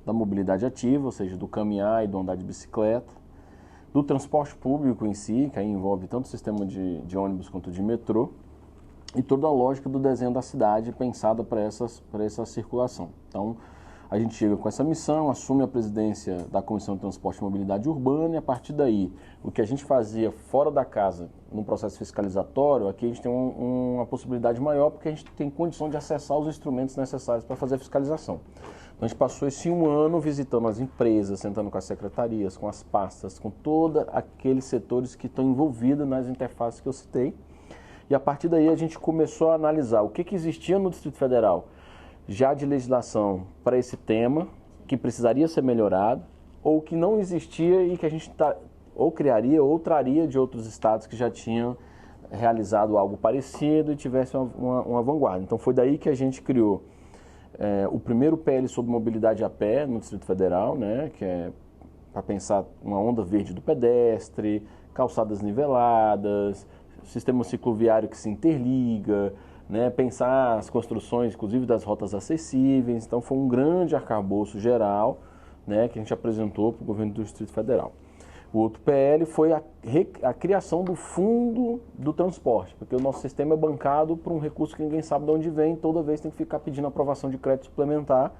da mobilidade ativa, ou seja, do caminhar e do andar de bicicleta, do transporte público em si, que aí envolve tanto o sistema de ônibus quanto de metrô, e toda a lógica do desenho da cidade pensada para essa circulação. Então, a gente chega com essa missão, assume a presidência da Comissão de Transporte e Mobilidade Urbana e, a partir daí, o que a gente fazia fora da casa, num processo fiscalizatório, aqui a gente tem uma possibilidade maior, porque a gente tem condição de acessar os instrumentos necessários para fazer a fiscalização. Então, a gente passou esse 1 ano visitando as empresas, sentando com as secretarias, com as pastas, com todos aqueles setores que estão envolvidos nas interfaces que eu citei. E, a partir daí, a gente começou a analisar o que existia no Distrito Federal já de legislação para esse tema, que precisaria ser melhorado, ou que não existia e que a gente ou criaria ou traria de outros estados que já tinham realizado algo parecido e tivesse uma vanguarda. Então foi daí que a gente criou o primeiro PL sobre mobilidade a pé no Distrito Federal, né, que é para pensar uma onda verde do pedestre, calçadas niveladas, sistema cicloviário que se interliga, né, pensar as construções, inclusive das rotas acessíveis. Então foi um grande arcabouço geral, né, que a gente apresentou para o governo do Distrito Federal. O outro PL foi a criação do fundo do transporte, porque o nosso sistema é bancado por um recurso que ninguém sabe de onde vem, toda vez tem que ficar pedindo aprovação de crédito suplementar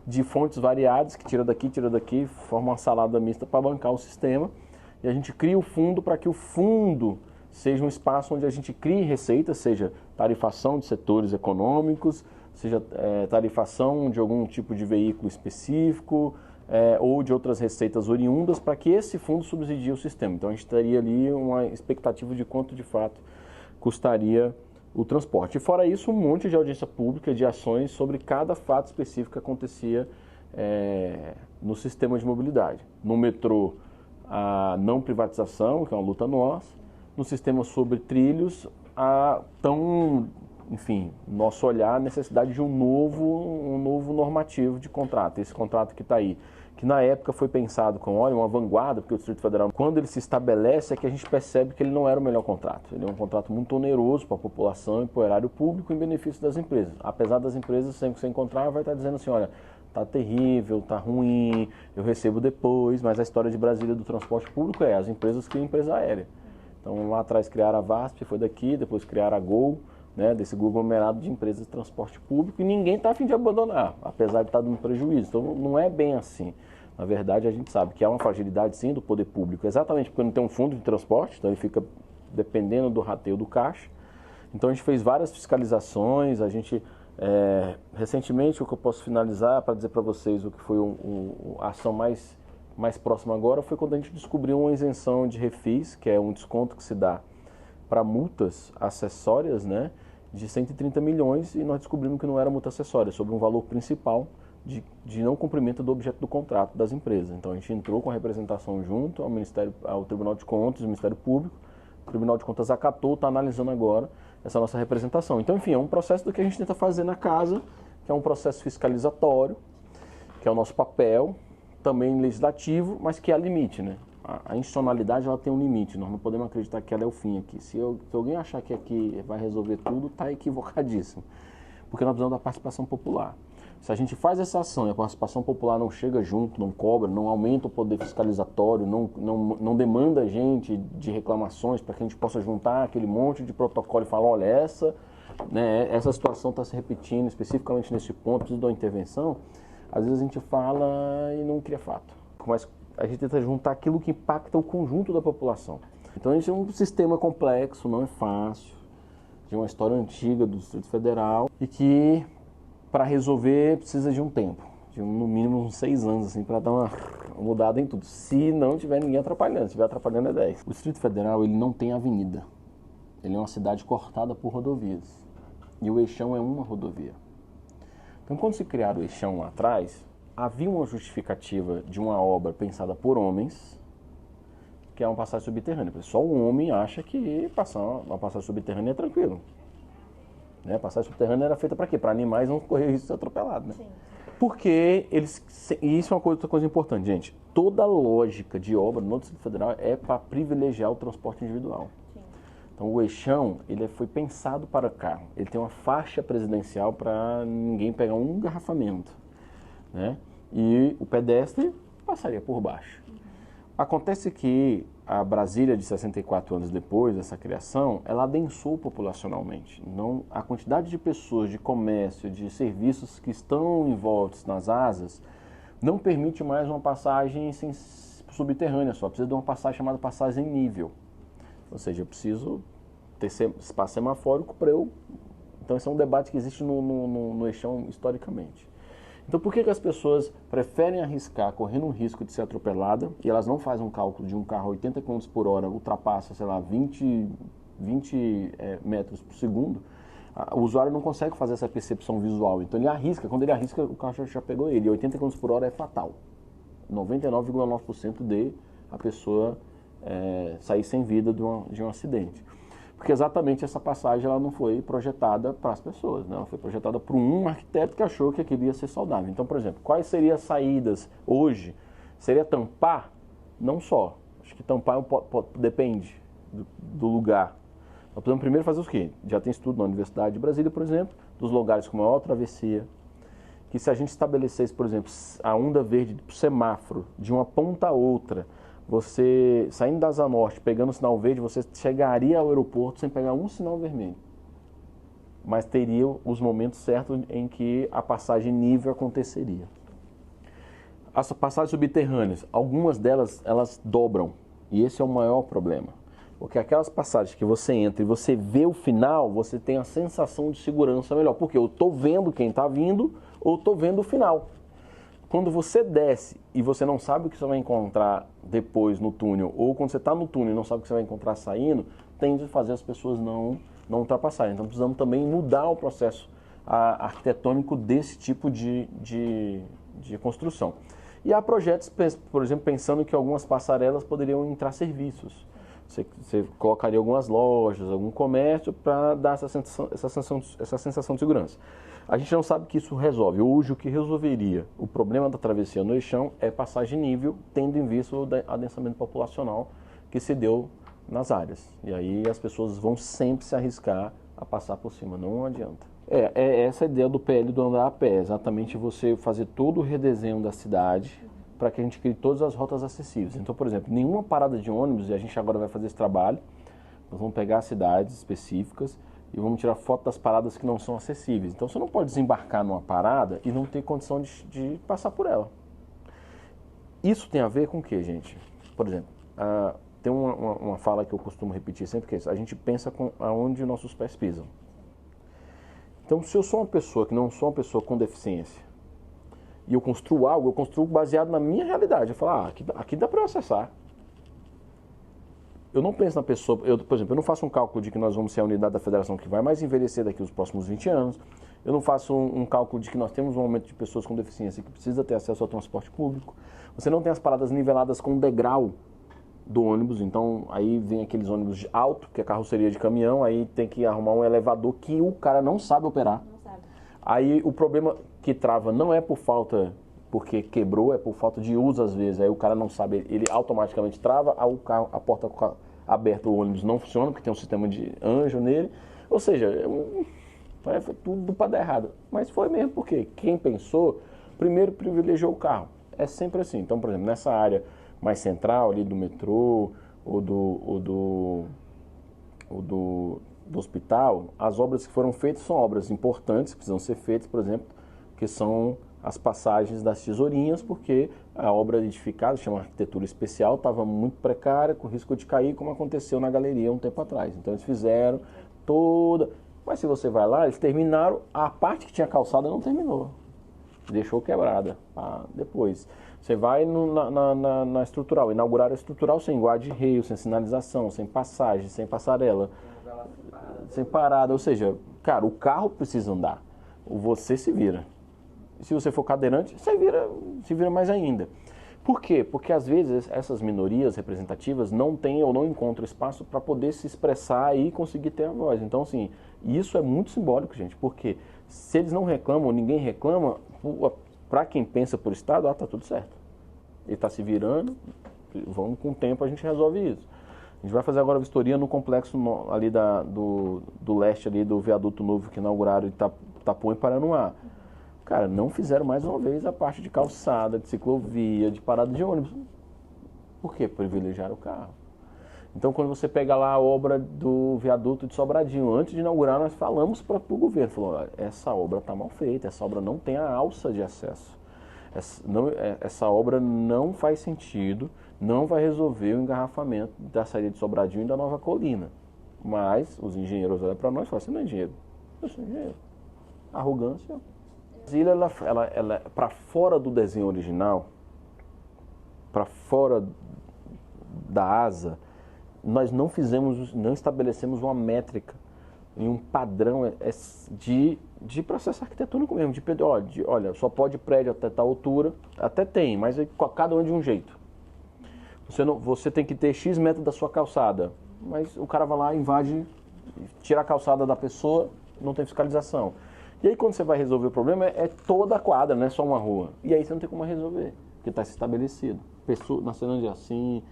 de fontes variadas, que tira daqui, forma uma salada mista para bancar o sistema. E a gente cria o fundo para que o fundo seja um espaço onde a gente crie receita, seja tarifação de setores econômicos, seja tarifação de algum tipo de veículo específico, ou de outras receitas oriundas, para que esse fundo subsidie o sistema. Então a gente teria ali uma expectativa de quanto de fato custaria o transporte. E fora isso, um monte de audiência pública, de ações sobre cada fato específico que acontecia no sistema de mobilidade. No metrô, a não privatização, que é uma luta nossa. No sistema sobre trilhos, nosso olhar, a necessidade de um novo normativo de contrato. Esse contrato que está aí, que na época foi pensado com, uma vanguarda, porque o Distrito Federal, quando ele se estabelece, é que a gente percebe que ele não era o melhor contrato. Ele é um contrato muito oneroso para a população e para o erário público em benefício das empresas. Apesar das empresas, sempre que você encontrar, vai estar dizendo assim, olha, tá terrível, tá ruim, eu recebo depois, mas a história de Brasília do transporte público as empresas criam empresa aérea. Então, lá atrás criaram a VASP, foi daqui, depois criaram a Gol, né, desse conglomerado de empresas de transporte público, e ninguém está a fim de abandonar, apesar de estar dando prejuízo. Então, não é bem assim. Na verdade, a gente sabe que há uma fragilidade, sim, do poder público, exatamente porque não tem um fundo de transporte, então ele fica dependendo do rateio do caixa. Então, a gente fez várias fiscalizações, a gente, recentemente, o que eu posso finalizar para dizer para vocês o que foi a ação mais próxima agora, foi quando a gente descobriu uma isenção de refis, que é um desconto que se dá para multas acessórias, né, de 130 milhões, e nós descobrimos que não era multa acessória, sobre um valor principal de não cumprimento do objeto do contrato das empresas. Então a gente entrou com a representação junto ao Tribunal de Contas, ao Ministério Público, o Tribunal de Contas acatou, está analisando agora essa nossa representação. Então, enfim, é um processo do que a gente tenta fazer na casa, que é um processo fiscalizatório, que é o nosso papel, também legislativo, mas que há limite, né? A institucionalidade, ela tem um limite, nós não podemos acreditar que ela é o fim aqui. Se alguém achar que aqui vai resolver tudo, está equivocadíssimo, porque nós precisamos da participação popular. Se a gente faz essa ação e a participação popular não chega junto, não cobra, não aumenta o poder fiscalizatório, não demanda a gente de reclamações para que a gente possa juntar aquele monte de protocolo e falar, olha, essa situação está se repetindo, especificamente nesse ponto, precisa de uma intervenção, às vezes a gente fala e não cria fato. Mas a gente tenta juntar aquilo que impacta o conjunto da população. Então a gente é um sistema complexo, não é fácil, de uma história antiga do Distrito Federal e que, para resolver, precisa de um tempo, de no mínimo uns 6 anos, assim, para dar uma mudada em tudo. Se não tiver ninguém atrapalhando, se estiver atrapalhando é 10. O Distrito Federal, ele não tem avenida, ele é uma cidade cortada por rodovias e o Eixão é uma rodovia. Então, quando se criaram o Eixão lá atrás, havia uma justificativa de uma obra pensada por homens, que é uma passagem subterrânea. Só o homem acha que passar uma passagem subterrânea é tranquilo. Né? A passagem subterrânea era feita para quê? Para animais não correr risco de ser atropelado. Né? Sim. Porque e isso é outra coisa importante, gente. Toda a lógica de obra no Distrito Federal é para privilegiar o transporte individual. Sim. Então, o Eixão, ele foi pensado para carro. Ele tem uma faixa presidencial para ninguém pegar um engarrafamento, né? e o pedestre passaria por baixo. Acontece que a Brasília de 64 anos depois dessa criação, ela adensou populacionalmente. Não, a quantidade de pessoas, de comércio, de serviços que estão envoltos nas asas, não permite mais uma passagem subterrânea só, precisa de uma passagem chamada passagem em nível. Ou seja, eu preciso ter espaço semafórico para eu... Então esse é um debate que existe no Eixão historicamente. Então por que as pessoas preferem arriscar, correndo um risco de ser atropelada, e elas não fazem um cálculo de um carro a 80 km por hora, ultrapassa, sei lá, 20 metros por segundo, o usuário não consegue fazer essa percepção visual. Então ele arrisca, quando ele arrisca, o carro já pegou ele. E 80 km por hora é fatal. 99,9% de a pessoa sair sem vida de um acidente. Porque exatamente essa passagem ela não foi projetada para as pessoas, né? Ela foi projetada por um arquiteto que achou que aquilo ia ser saudável. Então, por exemplo, quais seriam as saídas hoje? Seria tampar? Não só. Acho que tampar depende do lugar. Nós podemos primeiro fazer o quê? Já tem estudo na Universidade de Brasília, por exemplo, dos lugares com maior travessia, que se a gente estabelecesse, por exemplo, a onda verde do semáforo de uma ponta a outra, você, saindo da Asa Norte, pegando o sinal verde, você chegaria ao aeroporto sem pegar um sinal vermelho. Mas teria os momentos certos em que a passagem nível aconteceria. As passagens subterrâneas, algumas delas, elas dobram. E esse é o maior problema. Porque aquelas passagens que você entra e você vê o final, você tem a sensação de segurança melhor. Porque eu estou vendo quem está vindo ou estou vendo o final. Quando você desce e você não sabe o que você vai encontrar depois no túnel, ou quando você está no túnel e não sabe o que você vai encontrar saindo, tende a fazer as pessoas não ultrapassarem. Então precisamos também mudar o processo arquitetônico desse tipo de construção. E há projetos, por exemplo, pensando que algumas passarelas poderiam entrar serviços. Você colocaria algumas lojas, algum comércio para dar essa sensação de segurança. A gente não sabe que isso resolve. Hoje, o que resolveria o problema da travessia no Eixão é passagem nível, tendo em vista o adensamento populacional que se deu nas áreas. E aí as pessoas vão sempre se arriscar a passar por cima, não adianta. É essa a ideia do PL do andar a pé, exatamente você fazer todo o redesenho da cidade para que a gente crie todas as rotas acessíveis. Então, por exemplo, nenhuma parada de ônibus, e a gente agora vai fazer esse trabalho, nós vamos pegar cidades específicas e vamos tirar foto das paradas que não são acessíveis. Então você não pode desembarcar numa parada e não ter condição de passar por ela. Isso tem a ver com o que, gente? Por exemplo, tem uma fala que eu costumo repetir sempre, que é isso: a gente pensa com aonde nossos pés pisam. Então, se eu sou uma pessoa que não sou uma pessoa com deficiência e eu construo algo, eu construo baseado na minha realidade. Eu falo, aqui dá para eu acessar. Eu não penso na pessoa, por exemplo, eu não faço um cálculo de que nós vamos ser a unidade da federação que vai mais envelhecer daqui os próximos 20 anos. Eu não faço um cálculo de que nós temos um aumento de pessoas com deficiência que precisa ter acesso ao transporte público. Você não tem as paradas niveladas com o degrau do ônibus, então aí vem aqueles ônibus de alto, que é carroceria de caminhão, aí tem que arrumar um elevador que o cara não sabe operar. Não sabe. Aí o problema que trava não é por falta, porque quebrou, é por falta de uso às vezes. Aí o cara não sabe, ele automaticamente trava, o carro, a porta aberta, o ônibus não funciona, porque tem um sistema de anjo nele. Ou seja, foi tudo para dar errado. Mas foi mesmo porque quem pensou, primeiro privilegiou o carro. É sempre assim. Então, por exemplo, nessa área mais central ali do metrô ou do hospital, as obras que foram feitas são obras importantes, que precisam ser feitas, por exemplo, que são as passagens das tesourinhas, porque a obra edificada, chama arquitetura especial, estava muito precária, com risco de cair, como aconteceu na galeria um tempo atrás. Então eles fizeram toda... Mas se você vai lá, eles terminaram, a parte que tinha calçada não terminou. Deixou quebrada. Depois, você vai na estrutural, inaugurar a estrutural sem guarda-reio, sem sinalização, sem passagem, sem passarela, sem parada. Ou seja, cara, o carro precisa andar, você se vira. Se você for cadeirante, você se vira mais ainda. Por quê? Porque às vezes essas minorias representativas não têm ou não encontram espaço para poder se expressar e conseguir ter a voz. Então, assim, isso é muito simbólico, gente, porque se eles não reclamam, ninguém reclama, para quem pensa por Estado, tá tudo certo. Ele está se virando, vamos com o tempo a gente resolve isso. A gente vai fazer agora a vistoria no complexo ali do leste, ali do viaduto novo que inauguraram em Itapuã e Paranoá. Cara, não fizeram mais uma vez a parte de calçada, de ciclovia, de parada de ônibus. Por quê? Privilegiaram o carro. Então, quando você pega lá a obra do viaduto de Sobradinho, antes de inaugurar, nós falamos para o governo, falou, essa obra está mal feita, essa obra não tem a alça de acesso. Essa obra não faz sentido, não vai resolver o engarrafamento da saída de Sobradinho e da Nova Colina. Mas os engenheiros olham para nós e falam, você não é engenheiro. Eu sou engenheiro. Arrogância. Brasília, ela para fora do desenho original, para fora da asa, nós não estabelecemos uma métrica e um padrão de processo arquitetônico mesmo, olha, só pode prédio até tal altura, até tem, mas cada um é de um jeito. Você tem que ter X metros da sua calçada, mas o cara vai lá, invade, tira a calçada da pessoa, não tem fiscalização. E aí quando você vai resolver o problema, é toda a quadra, não é só uma rua. E aí você não tem como resolver, porque está estabelecido. Na Ceilândia é assim,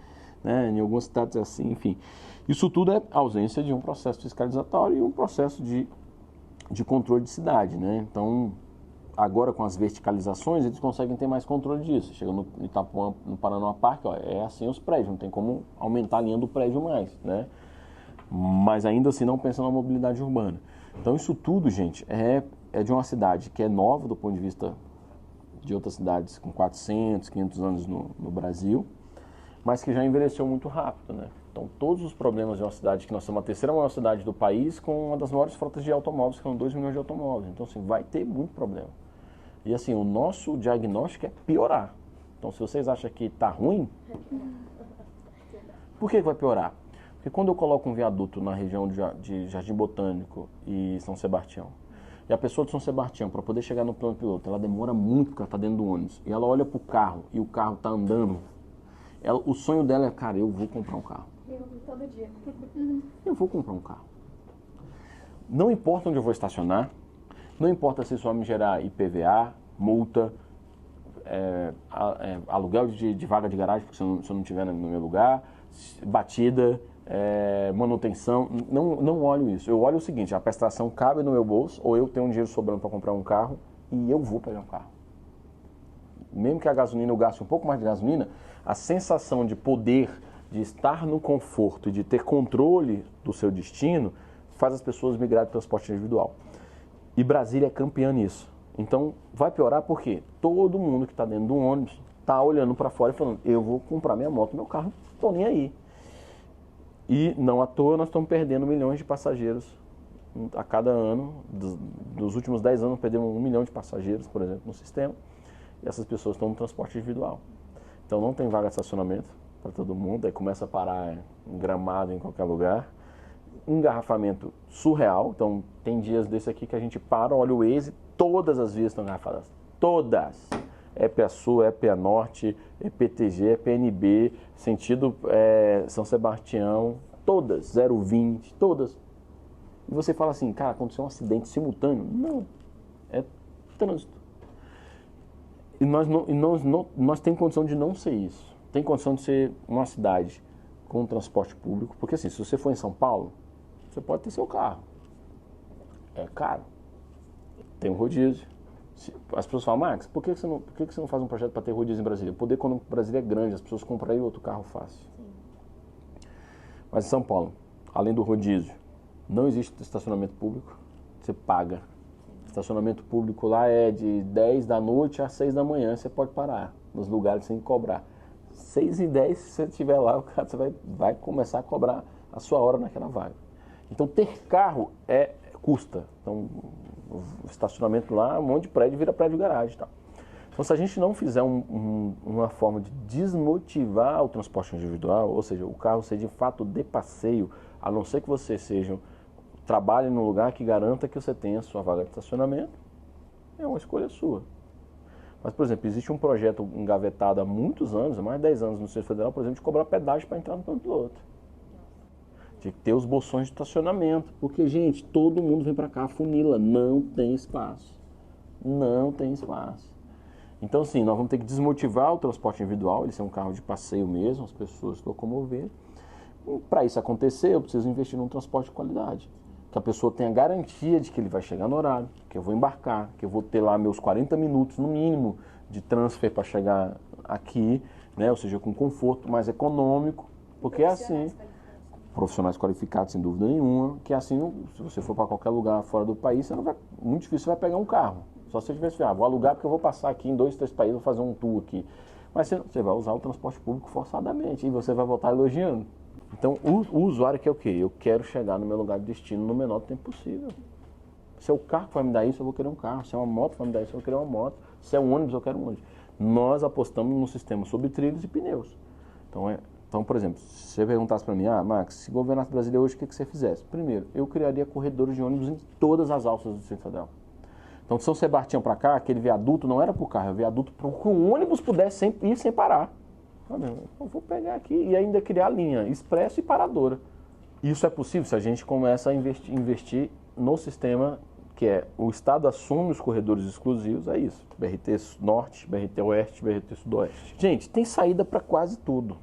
né, em algumas cidades é assim, enfim. Isso tudo é ausência de um processo fiscalizatório e um processo de controle de cidade, né? Então, agora com as verticalizações, eles conseguem ter mais controle disso. Chega no Itapuã, no Paranoá Parque, é assim os prédios, não tem como aumentar a linha do prédio mais, né? Mas ainda assim não pensa na mobilidade urbana. Então isso tudo, gente, é de uma cidade que é nova do ponto de vista de outras cidades com 400, 500 anos no Brasil, mas que já envelheceu muito rápido, né? Então todos os problemas de uma cidade, que nós somos a terceira maior cidade do país, com uma das maiores frotas de automóveis, que são 2 milhões de automóveis. Então assim, vai ter muito problema. E assim, o nosso diagnóstico é piorar. Então se vocês acham que está ruim, por que vai piorar? Porque quando eu coloco um viaduto na região de Jardim Botânico e São Sebastião, e a pessoa de São Sebastião, para poder chegar no plano piloto, ela demora muito porque ela está dentro do ônibus, e ela olha para o carro e o carro está andando, o sonho dela é, cara, eu vou comprar um carro. Todo dia. Eu vou comprar um carro. Não importa onde eu vou estacionar, não importa se isso vai me gerar IPVA, multa, aluguel de vaga de garagem, porque se eu não estiver no meu lugar, batida, manutenção, não olho isso. Eu olho o seguinte, a prestação cabe no meu bolso, ou eu tenho um dinheiro sobrando para comprar um carro e eu vou pegar um carro. Mesmo que a gasolina eu gaste um pouco mais de gasolina, a sensação de poder, de estar no conforto e de ter controle do seu destino, faz as pessoas migrarem para o transporte individual. E Brasília é campeã nisso. Então vai piorar porque todo mundo que está dentro do ônibus está olhando para fora e falando, eu vou comprar minha moto, meu carro, não estou nem aí. E não à toa nós estamos perdendo milhões de passageiros a cada ano. Dos últimos 10 anos perdemos 1 milhão de passageiros, por exemplo, no sistema. E essas pessoas estão no transporte individual. Então não tem vaga de estacionamento para todo mundo, aí começa a parar em Gramado, em qualquer lugar. Engarrafamento surreal, então tem dias desse aqui que a gente para, olha o Waze, todas as vias estão engarrafadas, todas. EPA Sul, EPA Norte, EPTG, EPNB, sentido São Sebastião, todas, 020, todas. E você fala assim, cara, aconteceu um acidente simultâneo? Não, é trânsito. E nós temos condição de não ser isso. Tem condição de ser uma cidade com transporte público, porque assim, se você for em São Paulo, você pode ter seu carro. É caro. Tem um rodízio. As pessoas falam, Max, por que você não faz um projeto para ter rodízio em Brasília? O poder econômico do Brasília é grande, as pessoas compram aí outro carro fácil. Sim. Mas em São Paulo, além do rodízio, não existe estacionamento público, você paga. Estacionamento público lá é de 10 da noite às 6 da manhã, você pode parar nos lugares sem cobrar. 6h10, se você estiver lá, você vai começar a cobrar a sua hora naquela vaga. Então, ter carro custa. Então, o estacionamento lá, um monte de prédio vira prédio garagem e tal. Então, se a gente não fizer uma forma de desmotivar o transporte individual, ou seja, o carro ser de fato de passeio, a não ser que você trabalhe num lugar que garanta que você tenha a sua vaga de estacionamento, é uma escolha sua. Mas, por exemplo, existe um projeto engavetado há muitos anos, há mais de 10 anos no Distrito Federal, por exemplo, de cobrar pedágio para entrar no plano piloto. De ter os bolsões de estacionamento. Porque, gente, todo mundo vem para cá, funila, não tem espaço. Não tem espaço. Então, assim, nós vamos ter que desmotivar o transporte individual, ele ser um carro de passeio mesmo, as pessoas se locomoverem. Para isso acontecer, eu preciso investir num transporte de qualidade. que a pessoa tenha garantia de que ele vai chegar no horário, que eu vou embarcar, que eu vou ter lá meus 40 minutos no mínimo de transfer para chegar aqui, né? Ou seja, com conforto mais econômico, porque é assim, profissionais qualificados sem dúvida nenhuma, que assim, se você for para qualquer lugar fora do país, você não vai, muito difícil você vai pegar um carro. Só se você tivesse, vou alugar porque eu vou passar aqui em 2, 3 países, vou fazer um tour aqui. Mas você vai usar o transporte público forçadamente e você vai voltar elogiando. Então, o usuário quer o quê? Eu quero chegar no meu lugar de destino no menor tempo possível. Se é o carro que vai me dar isso, eu vou querer um carro. Se é uma moto que vai me dar isso, eu vou querer uma moto. Se é um ônibus, eu quero um ônibus. Nós apostamos num sistema sobre trilhos e pneus. Então, por exemplo, se você perguntasse para mim, Max, se governasse Brasília hoje, o que você fizesse? Primeiro, eu criaria corredores de ônibus em todas as alças do Distrito Federal. Então, de São Sebastião para cá, aquele viaduto não era para o carro, era o viaduto para que o ônibus pudesse ir sem parar. Eu vou pegar aqui e ainda criar linha expresso e paradora. Isso é possível se a gente começa a investir no sistema que é o Estado assume os corredores exclusivos, é isso. BRT Norte, BRT Oeste, BRT Sudoeste. Gente, tem saída para quase tudo.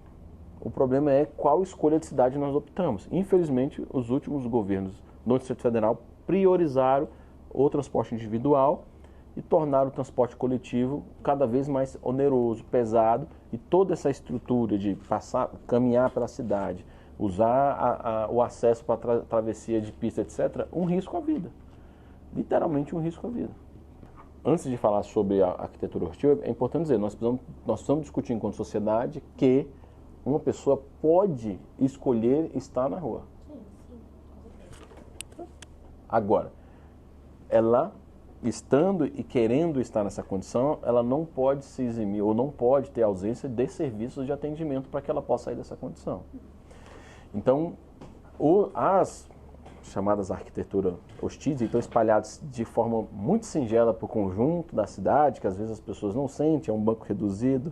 O problema é qual escolha de cidade nós optamos. Infelizmente, os últimos governos do Distrito Federal priorizaram o transporte individual e tornaram o transporte coletivo cada vez mais oneroso, pesado, e toda essa estrutura de caminhar pela cidade, usar o acesso para travessia de pista, etc., um risco à vida. Literalmente um risco à vida. Antes de falar sobre a arquitetura hostil, é importante dizer, nós precisamos discutir enquanto sociedade que uma pessoa pode escolher estar na rua. Agora, ela estando e querendo estar nessa condição, ela não pode se eximir ou não pode ter ausência de serviços de atendimento para que ela possa sair dessa condição. Então, as chamadas arquitetura hostis estão espalhadas de forma muito singela para o conjunto da cidade, que às vezes as pessoas não sentem, é um banco reduzido,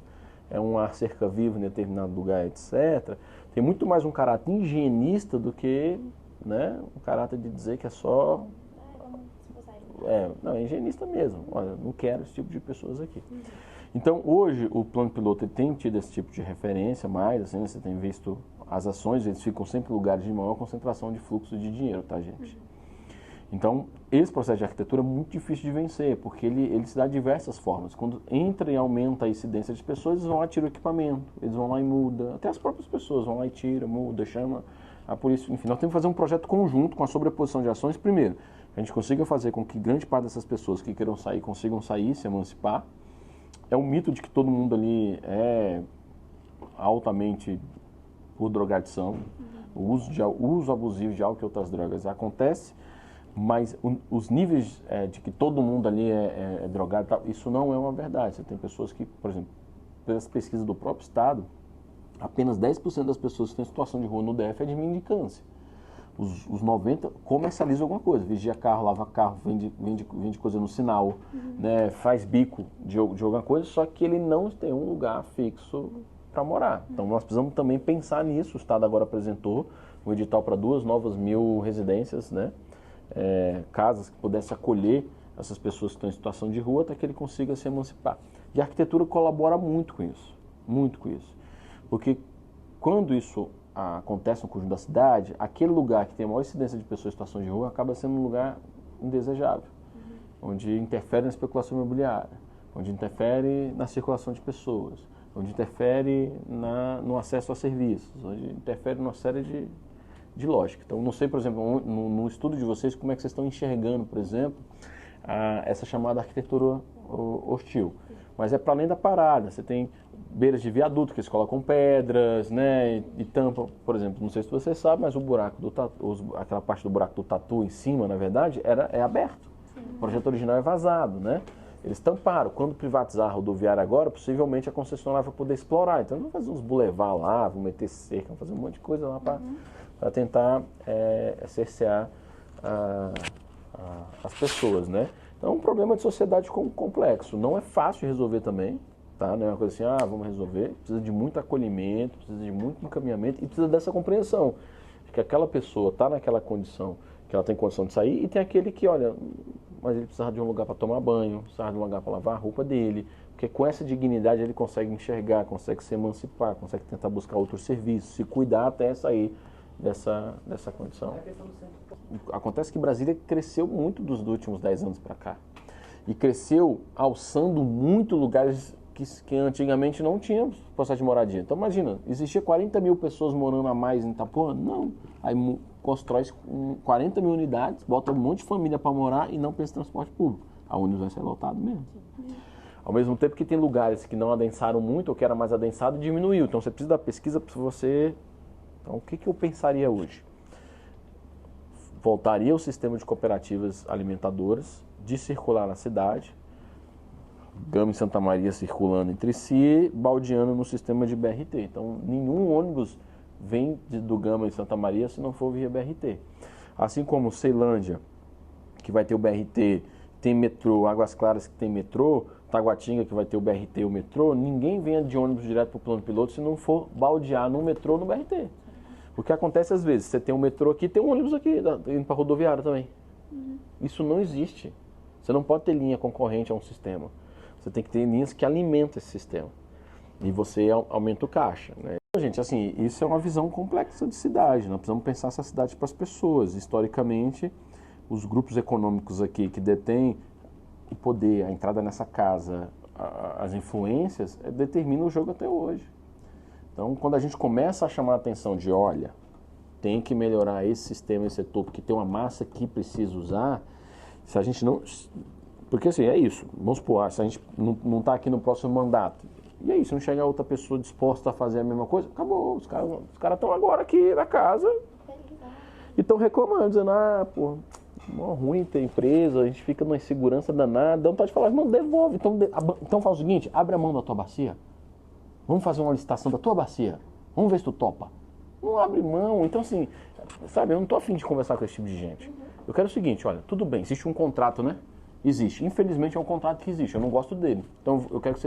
é um ar cerca-vivo em determinado lugar, etc. Tem muito mais um caráter higienista do que, né, um caráter de dizer que é só... é higienista mesmo. Olha, não quero esse tipo de pessoas aqui. Então, hoje, o plano piloto tem tido esse tipo de referência, mais, assim, você tem visto as ações, eles ficam sempre em lugares de maior concentração de fluxo de dinheiro, tá, gente? Então, esse processo de arquitetura é muito difícil de vencer, porque ele se dá de diversas formas. Quando entra e aumenta a incidência de pessoas, eles vão lá e tiram o equipamento, eles vão lá e mudam. Até as próprias pessoas vão lá e tiram, muda, chama a polícia. Enfim, nós temos que fazer um projeto conjunto com a sobreposição de ações. Primeiro, a gente consiga fazer com que grande parte dessas pessoas que queiram sair, consigam sair, se emancipar. É um mito de que todo mundo ali é altamente por drogadição. O uso abusivo de álcool e outras drogas acontece, mas os níveis de que todo mundo ali é drogado, isso não é uma verdade. Você tem pessoas que, por exemplo, pelas pesquisas do próprio Estado, apenas 10% das pessoas que estão em situação de rua no DF é de mendicância. Os 90% comercializam alguma coisa, vigia carro, lava carro, vende coisa no sinal, né, faz bico de alguma coisa, só que ele não tem um lugar fixo para morar. Então nós precisamos também pensar nisso. O Estado agora apresentou um edital para 2 novas 1.000 residências, né, casas que pudessem acolher essas pessoas que estão em situação de rua até que ele consiga se emancipar. E a arquitetura colabora muito com isso, porque quando isso acontece no conjunto da cidade, aquele lugar que tem a maior incidência de pessoas em situação de rua acaba sendo um lugar indesejável, onde interfere na especulação imobiliária, onde interfere na circulação de pessoas, onde interfere no acesso a serviços, onde interfere numa série de lógica. Então, não sei, por exemplo, no estudo de vocês, como é que vocês estão enxergando, por exemplo, essa chamada arquitetura hostil. Mas é para além da parada. Você tem beiras de viaduto que eles colocam pedras, né, e tampam, por exemplo, não sei se você sabe, mas o buraco do tatu, aquela parte do buraco do tatu em cima, na verdade, é aberto. O projeto original é vazado, né? Eles tamparam. Quando privatizar a rodoviária agora, possivelmente a concessionária vai poder explorar. Então, vão fazer uns bulevar lá, vão meter cerca, vão fazer um monte de coisa lá para tentar cercear as pessoas, né? Então, é um problema de sociedade complexo. Não é fácil de resolver também, tá? Não é uma coisa assim, vamos resolver. Precisa de muito acolhimento, precisa de muito encaminhamento e precisa dessa compreensão de que aquela pessoa está naquela condição, que ela tem condição de sair, e tem aquele que, olha, mas ele precisa de um lugar para tomar banho, precisa de um lugar para lavar a roupa dele, porque com essa dignidade ele consegue enxergar, consegue se emancipar, consegue tentar buscar outros serviços, se cuidar até sair dessa condição. A questão do centro Acontece que Brasília cresceu muito dos últimos 10 anos para cá. E cresceu alçando muito lugares que antigamente não tinham possibilidade de moradia. Então imagina, existia 40 mil pessoas morando a mais em Itapuã? Não. Aí constrói 40 mil unidades, bota um monte de família para morar e não pensa em transporte público. A ônibus vai ser lotado mesmo. Ao mesmo tempo que tem lugares que não adensaram muito, ou que era mais adensado, diminuiu. Então você precisa da pesquisa para você... Então o que eu pensaria hoje? Voltaria o sistema de cooperativas alimentadoras de circular na cidade, Gama e Santa Maria circulando entre si, baldeando no sistema de BRT. Então, nenhum ônibus vem do Gama e Santa Maria se não for via BRT. Assim como Ceilândia, que vai ter o BRT, tem metrô, Águas Claras que tem metrô, Taguatinga que vai ter o BRT e o metrô, ninguém venha de ônibus direto para o plano piloto se não for baldear no metrô ou no BRT. O que acontece às vezes, você tem um metrô aqui, tem um ônibus aqui, indo para a rodoviária também. Isso não existe. Você não pode ter linha concorrente a um sistema. Você tem que ter linhas que alimentam esse sistema. E você aumenta o caixa, né? Então, gente, assim, isso é uma visão complexa de cidade. Nós precisamos pensar essa cidade para as pessoas. Historicamente, os grupos econômicos aqui que detêm o poder, a entrada nessa casa, as influências, determinam o jogo até hoje. Então, quando a gente começa a chamar a atenção de, olha, tem que melhorar esse sistema, esse setor, porque tem uma massa que precisa usar, se a gente não... Porque assim, é isso, vamos supor, se a gente não está aqui no próximo mandato, e aí, se não chegar outra pessoa disposta a fazer a mesma coisa, acabou, os caras estão agora aqui na casa e estão reclamando, dizendo, pô, mó ruim ter empresa, a gente fica numa insegurança danada, não pode falar, não, devolve, então faz o seguinte, abre a mão da tua bacia, vamos fazer uma licitação da tua bacia, vamos ver se tu topa. Não abre mão, então assim, sabe, eu não estou afim de conversar com esse tipo de gente. Eu quero o seguinte, olha, tudo bem, existe um contrato, né? Existe. Infelizmente é um contrato que existe, eu não gosto dele. Então eu quero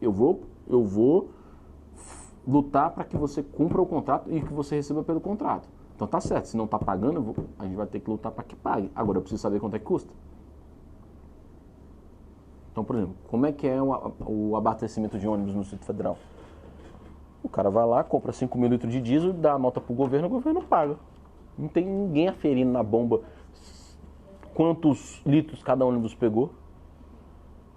eu vou lutar para que você cumpra o contrato e que você receba pelo contrato. Então tá certo, se não tá pagando, a gente vai ter que lutar para que pague. Agora eu preciso saber quanto é que custa. Então, por exemplo, como é que é o abastecimento de ônibus no Distrito Federal? O cara vai lá, compra 5 mil litros de diesel, dá a nota pro governo, o governo paga. Não tem ninguém aferindo na bomba quantos litros cada ônibus pegou.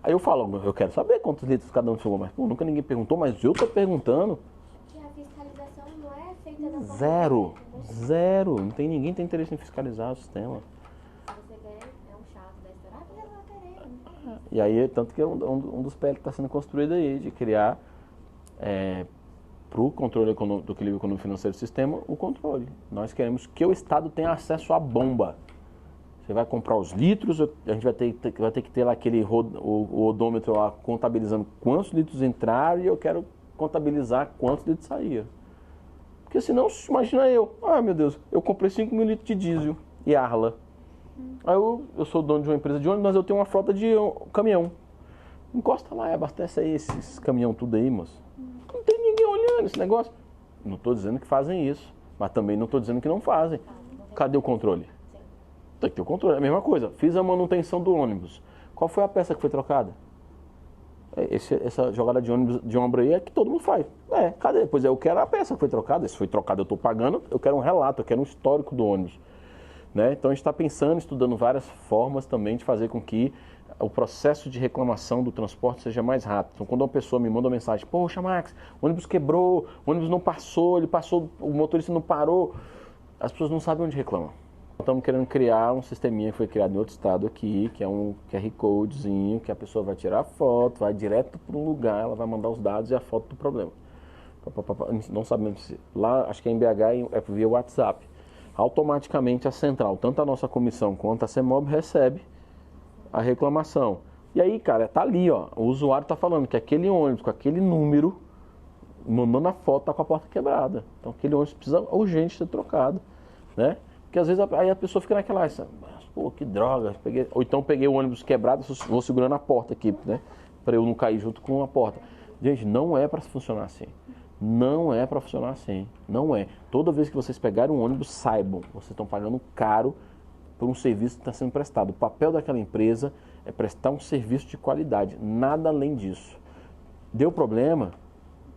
Aí eu falo, eu quero saber quantos litros cada um pegou, mas pô, nunca ninguém perguntou, mas eu tô perguntando. Que a fiscalização não é feita da forma Zero, correta, né? zero. Não tem ninguém que tem interesse em fiscalizar o sistema. Se você quer, é um chato da história, porque ele vai querer, né? E aí, tanto que é um dos PL que está sendo construído aí, de criar para o controle do equilíbrio econômico financeiro do sistema, o controle. Nós queremos que o Estado tenha acesso à bomba. Você vai comprar os litros, a gente vai ter que ter lá aquele o odômetro lá contabilizando quantos litros entraram e eu quero contabilizar quantos litros saíram. Porque senão, imagina meu Deus, eu comprei 5 mil litros de diesel e Arla. Aí eu sou dono de uma empresa de ônibus, mas eu tenho uma frota de caminhão. Encosta lá e abastece aí esses caminhão tudo aí, moço. Não tem ninguém olhando esse negócio. Não estou dizendo que fazem isso, mas também não estou dizendo que não fazem. Cadê o controle? Tem que ter o controle, é a mesma coisa. Fiz a manutenção do ônibus. Qual foi a peça que foi trocada? Essa jogada de ônibus de ombro aí é que todo mundo faz. Cadê? Pois eu quero a peça que foi trocada. Se foi trocada eu estou pagando, eu quero um relato, eu quero um histórico do ônibus. Né? Então a gente está pensando, estudando várias formas também de fazer com que o processo de reclamação do transporte seja mais rápido. Então quando uma pessoa me manda uma mensagem, poxa Max, o ônibus quebrou, o ônibus não passou, o motorista não parou, as pessoas não sabem onde reclamam. Estamos querendo criar um sisteminha que foi criado em outro estado aqui, que é um QR Codezinho, que a pessoa vai tirar a foto, vai direto para um lugar, ela vai mandar os dados e a foto do problema. Não sabemos se... Lá, acho que é em BH, é via WhatsApp. Automaticamente a central, tanto a nossa comissão quanto a CEMOB, recebe a reclamação. E aí, cara, tá ali, ó, o usuário tá falando que aquele ônibus com aquele número, mandando a foto, tá com a porta quebrada. Então aquele ônibus precisa urgente ser trocado, né? Porque às vezes aí a pessoa fica naquela, pô, que droga, ou então peguei o ônibus quebrado, vou segurando a porta aqui, né? Para eu não cair junto com a porta. Gente, não é para funcionar assim. Não é para funcionar assim. Não é. Toda vez que vocês pegarem um ônibus, saibam, vocês estão pagando caro por um serviço que está sendo prestado. O papel daquela empresa é prestar um serviço de qualidade. Nada além disso. Deu problema,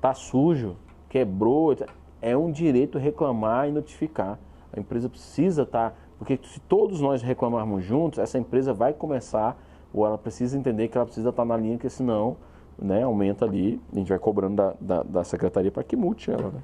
tá sujo, quebrou, é um direito reclamar e notificar. A empresa precisa estar Porque se todos nós reclamarmos juntos, essa empresa vai começar, ou ela precisa entender que ela precisa estar na linha, porque senão, né, aumenta ali, a gente vai cobrando da secretaria para que multe ela, né?